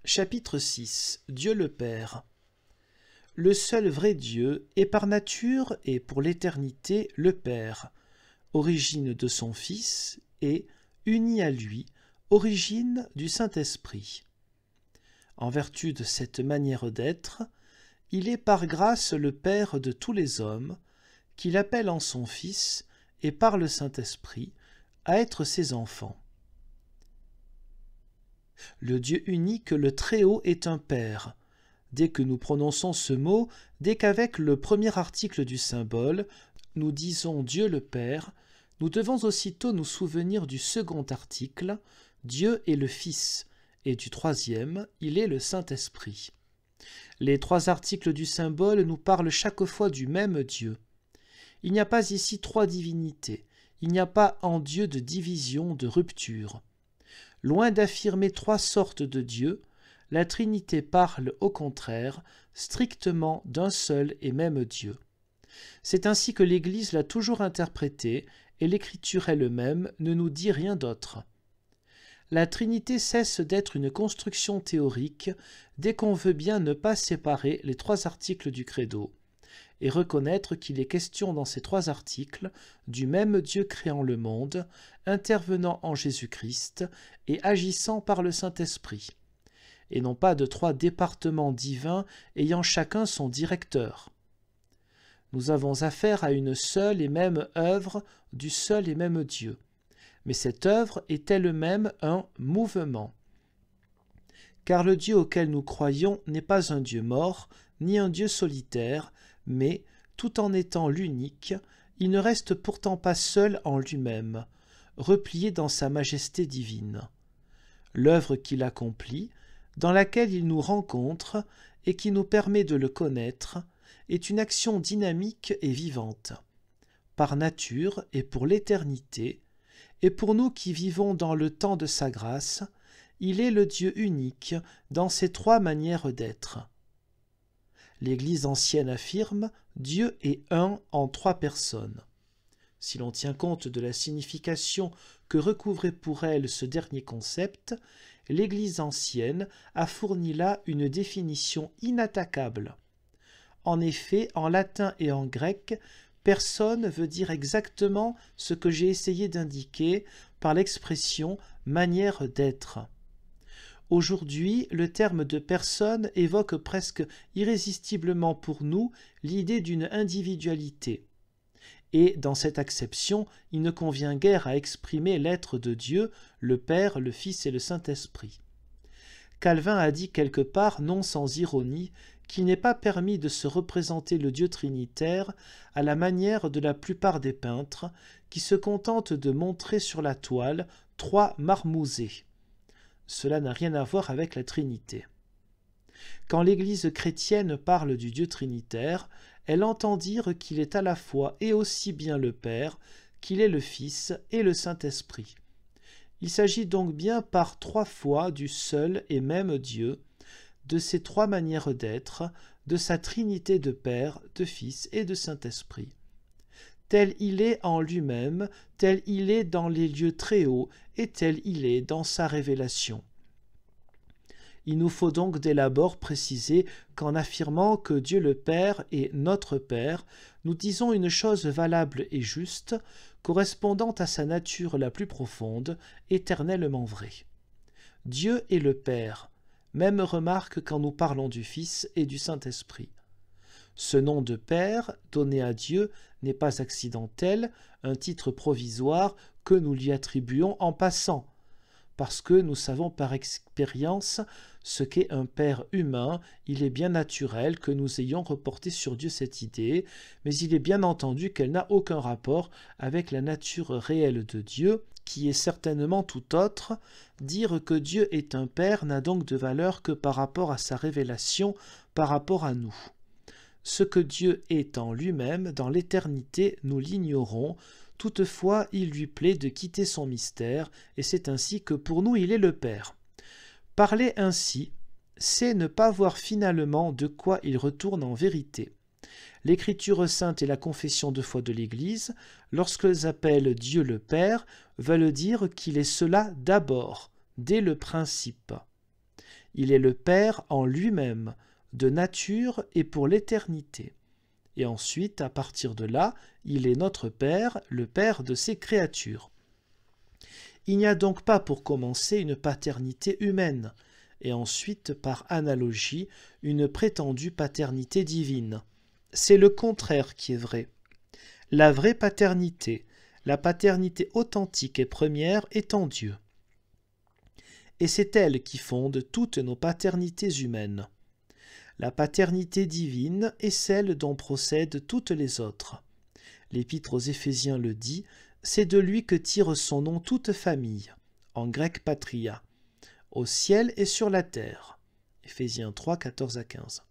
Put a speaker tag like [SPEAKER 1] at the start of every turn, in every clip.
[SPEAKER 1] Chapitre 6. Dieu le Père. Le seul vrai Dieu est par nature et pour l'éternité le Père, origine de son Fils et, uni à lui, origine du Saint-Esprit. En vertu de cette manière d'être, il est par grâce le Père de tous les hommes, qu'il appelle en son Fils et par le Saint-Esprit à être ses enfants. Le Dieu unique, le Très-Haut, est un Père. Dès que nous prononçons ce mot, dès qu'avec le premier article du symbole, nous disons Dieu le Père, nous devons aussitôt nous souvenir du second article, Dieu est le Fils, et du troisième, il est le Saint-Esprit. Les trois articles du symbole nous parlent chaque fois du même Dieu. Il n'y a pas ici trois divinités, il n'y a pas en Dieu de division, de rupture. Loin d'affirmer trois sortes de Dieu, la Trinité parle au contraire strictement d'un seul et même Dieu. C'est ainsi que l'Église l'a toujours interprété, et l'Écriture elle-même ne nous dit rien d'autre. La Trinité cesse d'être une construction théorique dès qu'on veut bien ne pas séparer les trois articles du Credo, et reconnaître qu'il est question dans ces trois articles du même Dieu créant le monde, intervenant en Jésus-Christ et agissant par le Saint-Esprit, et non pas de trois départements divins ayant chacun son directeur. Nous avons affaire à une seule et même œuvre du seul et même Dieu, mais cette œuvre est elle-même un mouvement. Car le Dieu auquel nous croyons n'est pas un Dieu mort, ni un Dieu solitaire, mais, tout en étant l'unique, il ne reste pourtant pas seul en lui-même, replié dans sa majesté divine. L'œuvre qu'il accomplit, dans laquelle il nous rencontre et qui nous permet de le connaître, est une action dynamique et vivante. Par nature et pour l'éternité, et pour nous qui vivons dans le temps de sa grâce, il est le Dieu unique dans ses trois manières d'être. L'Église ancienne affirme « Dieu est un en trois personnes ». Si l'on tient compte de la signification que recouvrait pour elle ce dernier concept, l'Église ancienne a fourni là une définition inattaquable. En effet, en latin et en grec, personne veut dire exactement ce que j'ai essayé d'indiquer par l'expression « manière d'être ». Aujourd'hui, le terme de personne évoque presque irrésistiblement pour nous l'idée d'une individualité. Et dans cette acception, il ne convient guère à exprimer l'être de Dieu, le Père, le Fils et le Saint-Esprit. Calvin a dit quelque part, non sans ironie, qu'il n'est pas permis de se représenter le Dieu trinitaire à la manière de la plupart des peintres, qui se contentent de montrer sur la toile trois marmousets. Cela n'a rien à voir avec la Trinité. Quand l'Église chrétienne parle du Dieu trinitaire, elle entend dire qu'il est à la fois et aussi bien le Père, qu'il est le Fils et le Saint-Esprit. Il s'agit donc bien par trois fois du seul et même Dieu, de ses trois manières d'être, de sa Trinité de Père, de Fils et de Saint-Esprit. Tel il est en lui-même, tel il est dans les lieux très hauts, et tel il est dans sa révélation. Il nous faut donc dès l'abord préciser qu'en affirmant que Dieu le Père est notre Père, nous disons une chose valable et juste, correspondant à sa nature la plus profonde, éternellement vraie. Dieu est le Père, même remarque quand nous parlons du Fils et du Saint-Esprit. Ce nom de Père, donné à Dieu, n'est pas accidentel, un titre provisoire que nous lui attribuons en passant, parce que nous savons par expérience ce qu'est un Père humain. Il est bien naturel que nous ayons reporté sur Dieu cette idée, mais il est bien entendu qu'elle n'a aucun rapport avec la nature réelle de Dieu, qui est certainement tout autre. Dire que Dieu est un Père n'a donc de valeur que par rapport à sa révélation, par rapport à nous. Ce que Dieu est en lui-même, dans l'éternité, nous l'ignorons. Toutefois, il lui plaît de quitter son mystère, et c'est ainsi que pour nous il est le Père. Parler ainsi, c'est ne pas voir finalement de quoi il retourne en vérité. L'Écriture sainte et la confession de foi de l'Église, lorsqu'elles appellent Dieu le Père, veulent dire qu'il est cela d'abord, dès le principe. Il est le Père en lui-même, de nature et pour l'éternité. Et ensuite, à partir de là, il est notre Père, le Père de ses créatures. Il n'y a donc pas pour commencer une paternité humaine, et ensuite, par analogie, une prétendue paternité divine. C'est le contraire qui est vrai. La vraie paternité, la paternité authentique et première est en Dieu. Et c'est elle qui fonde toutes nos paternités humaines. La paternité divine est celle dont procèdent toutes les autres. L'Épître aux Éphésiens le dit, c'est de lui que tire son nom toute famille, en grec patria, au ciel et sur la terre. Éphésiens 3, 14 à 15.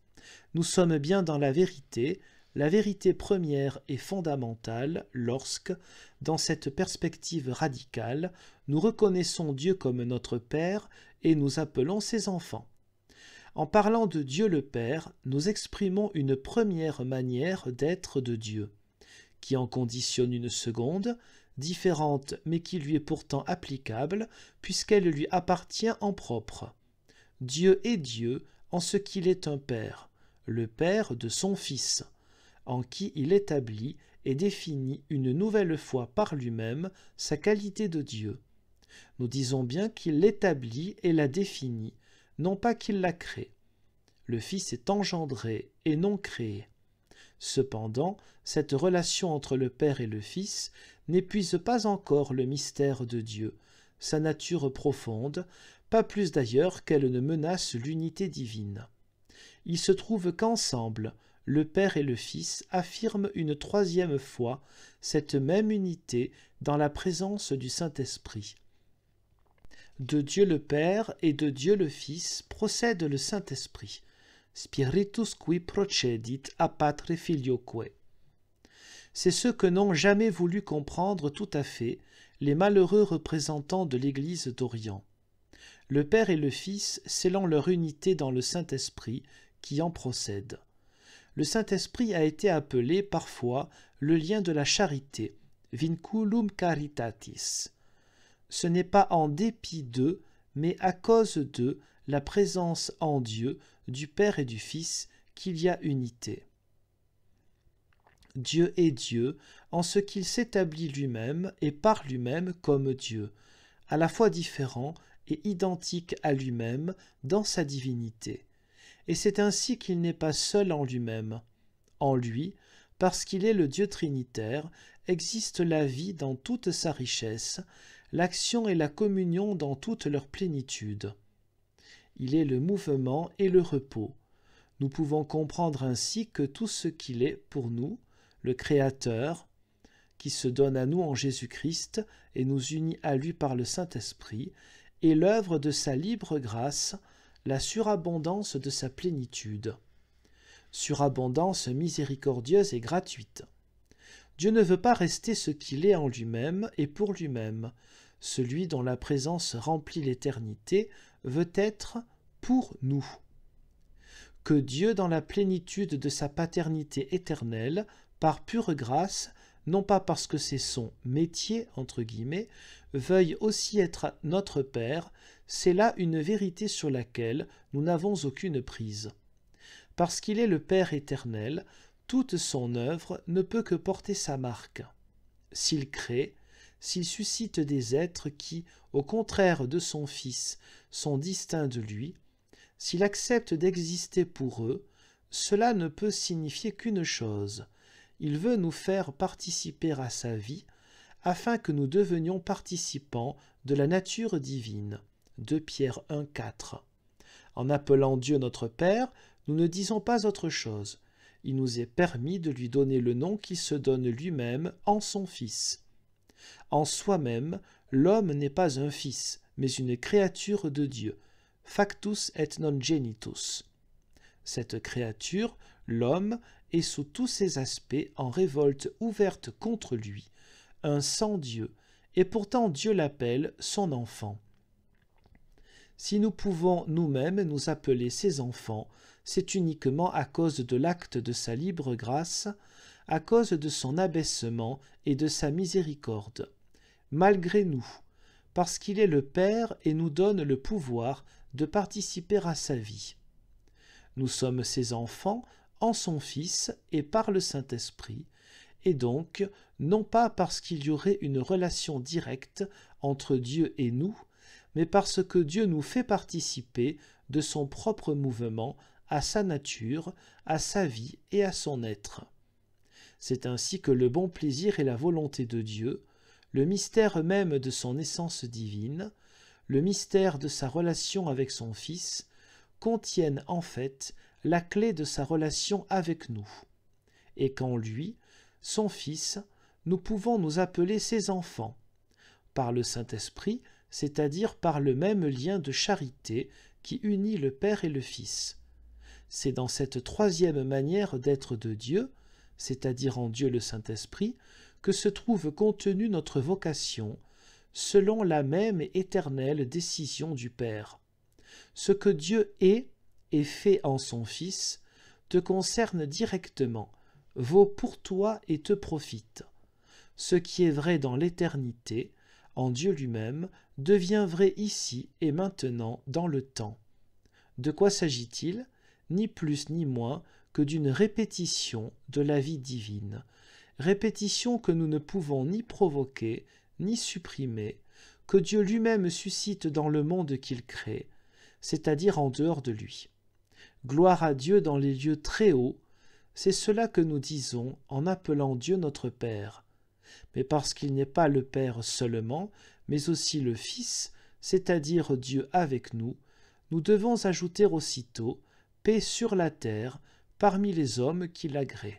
[SPEAKER 1] Nous sommes bien dans la vérité première et fondamentale lorsque, dans cette perspective radicale, nous reconnaissons Dieu comme notre Père et nous appelons ses enfants. En parlant de Dieu le Père, nous exprimons une première manière d'être de Dieu, qui en conditionne une seconde, différente mais qui lui est pourtant applicable, puisqu'elle lui appartient en propre. Dieu est Dieu en ce qu'il est un Père, le Père de son Fils, en qui il établit et définit une nouvelle fois par lui-même sa qualité de Dieu. Nous disons bien qu'il l'établit et la définit, non pas qu'il la crée. Le Fils est engendré et non créé. Cependant, cette relation entre le Père et le Fils n'épuise pas encore le mystère de Dieu, sa nature profonde, pas plus d'ailleurs qu'elle ne menace l'unité divine. Il se trouve qu'ensemble, le Père et le Fils affirment une troisième fois cette même unité dans la présence du Saint-Esprit. De Dieu le Père et de Dieu le Fils procède le Saint-Esprit. Spiritus qui procedit a Patre Filioque. C'est ce que n'ont jamais voulu comprendre tout à fait les malheureux représentants de l'Église d'Orient. Le Père et le Fils scellant leur unité dans le Saint-Esprit qui en procède. Le Saint-Esprit a été appelé parfois le lien de la charité, vinculum caritatis. Ce n'est pas en dépit d'eux, mais à cause d'eux, la présence en Dieu du Père et du Fils, qu'il y a unité. Dieu est Dieu en ce qu'il s'établit lui-même et par lui-même comme Dieu, à la fois différent et identique à lui-même dans sa divinité. Et c'est ainsi qu'il n'est pas seul en lui-même. En lui, parce qu'il est le Dieu trinitaire, existe la vie dans toute sa richesse, l'action et la communion dans toute leur plénitude. Il est le mouvement et le repos. Nous pouvons comprendre ainsi que tout ce qu'il est pour nous, le Créateur, qui se donne à nous en Jésus-Christ et nous unit à lui par le Saint-Esprit, est l'œuvre de sa libre grâce, la surabondance de sa plénitude. Surabondance miséricordieuse et gratuite. Dieu ne veut pas rester ce qu'il est en lui-même et pour lui-même. Celui dont la présence remplit l'éternité veut être pour nous. Que Dieu, dans la plénitude de sa paternité éternelle, par pure grâce, non pas parce que c'est son « métier » entre guillemets, veuille aussi être notre Père, c'est là une vérité sur laquelle nous n'avons aucune prise. Parce qu'il est le Père éternel, toute son œuvre ne peut que porter sa marque. S'il crée, s'il suscite des êtres qui, au contraire de son Fils, sont distincts de lui, s'il accepte d'exister pour eux, cela ne peut signifier qu'une chose. Il veut nous faire participer à sa vie, afin que nous devenions participants de la nature divine. 2 Pierre 1, 4. En appelant Dieu notre Père, nous ne disons pas autre chose. Il nous est permis de lui donner le nom qu'il se donne lui-même en son Fils. En soi-même, l'homme n'est pas un fils, mais une créature de Dieu. Factus et non genitus. Cette créature, l'homme, est sous tous ses aspects en révolte ouverte contre lui, un sans-Dieu, et pourtant Dieu l'appelle son enfant. Si nous pouvons nous-mêmes nous appeler ses enfants, c'est uniquement à cause de l'acte de sa libre grâce, à cause de son abaissement et de sa miséricorde. Malgré nous, parce qu'il est le Père et nous donne le pouvoir de participer à sa vie. Nous sommes ses enfants en son Fils et par le Saint-Esprit, et donc non pas parce qu'il y aurait une relation directe entre Dieu et nous, mais parce que Dieu nous fait participer de son propre mouvement à sa nature, à sa vie et à son être. C'est ainsi que le bon plaisir et la volonté de Dieu, le mystère même de son essence divine, le mystère de sa relation avec son Fils, contiennent en fait la clé de sa relation avec nous, et qu'en lui, son Fils, nous pouvons nous appeler ses enfants, par le Saint-Esprit, c'est-à-dire par le même lien de charité qui unit le Père et le Fils. C'est dans cette troisième manière d'être de Dieu, c'est-à-dire en Dieu le Saint-Esprit, que se trouve contenue notre vocation, selon la même et éternelle décision du Père. Ce que Dieu est et fait en son Fils te concerne directement, vaut pour toi et te profite. Ce qui est vrai dans l'éternité, en Dieu lui-même, devient vrai ici et maintenant dans le temps. De quoi s'agit-il ? Ni plus ni moins que d'une répétition de la vie divine, répétition que nous ne pouvons ni provoquer, ni supprimer, que Dieu lui-même suscite dans le monde qu'il crée, c'est-à-dire en dehors de lui. Gloire à Dieu dans les lieux très hauts, c'est cela que nous disons en appelant Dieu notre Père. Mais parce qu'il n'est pas le Père seulement, mais aussi le Fils, c'est-à-dire Dieu avec nous, nous devons ajouter aussitôt paix sur la terre parmi les hommes qui l'agréent.